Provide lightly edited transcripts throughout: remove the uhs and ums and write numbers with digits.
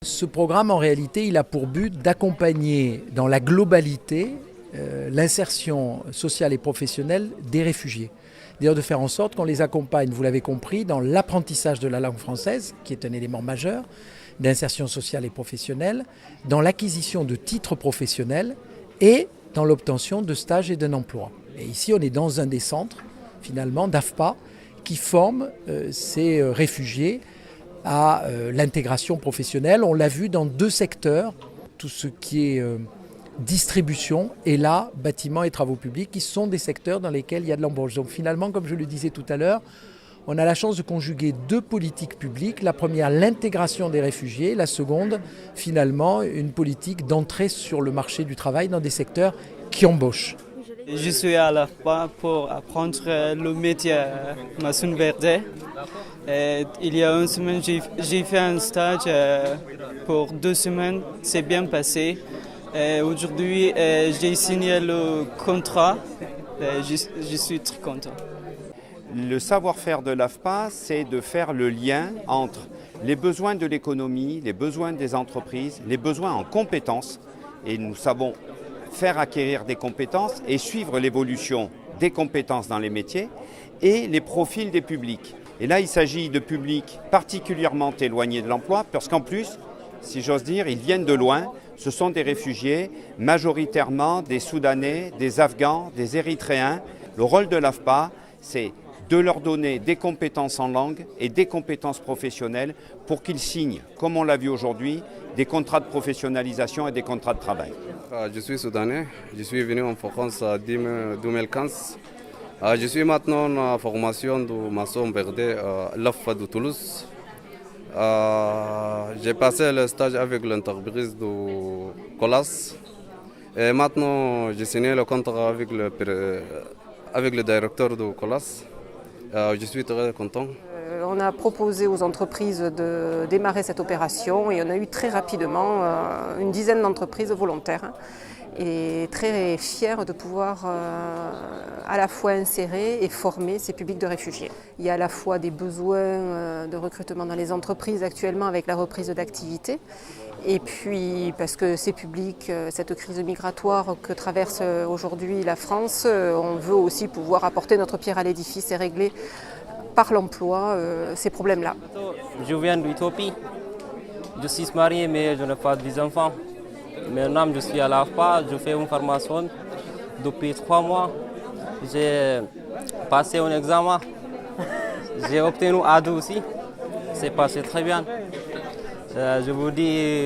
Ce programme, en réalité, il a pour but d'accompagner dans la globalité l'insertion sociale et professionnelle des réfugiés. D'ailleurs, de faire en sorte qu'on les accompagne, vous l'avez compris, dans l'apprentissage de la langue française, qui est un élément majeur d'insertion sociale et professionnelle, dans l'acquisition de titres professionnels et dans l'obtention de stages et d'un emploi. Et ici, on est dans un des centres, finalement, d'AFPA, qui forme ces réfugiés à l'intégration professionnelle. On l'a vu dans deux secteurs, tout ce qui est distribution et là, bâtiments et travaux publics, qui sont des secteurs dans lesquels il y a de l'embauche. Donc finalement, comme je le disais tout à l'heure, on a la chance de conjuguer deux politiques publiques. La première, l'intégration des réfugiés. La seconde, finalement, une politique d'entrée sur le marché du travail dans des secteurs qui embauchent. Je suis à l'AFPA pour apprendre le métier maçon verde. Il y a une semaine, j'ai fait un stage pour 2 semaines. C'est bien passé. Aujourd'hui, j'ai signé le contrat. Je suis très content. Le savoir-faire de l'AFPA, c'est de faire le lien entre les besoins de l'économie, les besoins des entreprises, les besoins en compétences. Et nous savons faire acquérir des compétences et suivre l'évolution des compétences dans les métiers et les profils des publics. Et là, il s'agit de publics particulièrement éloignés de l'emploi parce qu'en plus, si j'ose dire, ils viennent de loin. Ce sont des réfugiés, majoritairement des Soudanais, des Afghans, des Érythréens. Le rôle de l'AFPA, c'est de leur donner des compétences en langue et des compétences professionnelles pour qu'ils signent, comme on l'a vu aujourd'hui, des contrats de professionnalisation et des contrats de travail. Je suis soudanais, je suis venu en France en 2015. Je suis maintenant en formation de maçon verde à l'AFPA de Toulouse. J'ai passé le stage avec l'entreprise de Colas. Et maintenant, j'ai signé le contrat avec le directeur de Colas. Je suis très content. On a proposé aux entreprises de démarrer cette opération et on a eu très rapidement une dizaine d'entreprises volontaires et très fiers de pouvoir à la fois insérer et former ces publics de réfugiés. Il y a à la fois des besoins de recrutement dans les entreprises actuellement avec la reprise d'activité et puis parce que ces publics, cette crise migratoire que traverse aujourd'hui la France, on veut aussi pouvoir apporter notre pierre à l'édifice et régler par l'emploi ces problèmes-là. Je viens d'Éthiopie. Je suis marié mais je n'ai pas d'enfants. Maintenant je suis à l'AFPA, je fais une formation depuis 3 mois. J'ai passé un examen. J'ai obtenu A2 aussi. C'est passé très bien. Je vous dis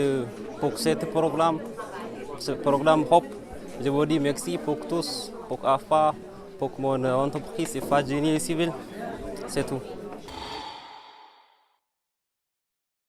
pour ce programme HOP, je vous dis merci pour tous, pour AFPA, pour mon entreprise, c'est pas génie civil. C'est tout.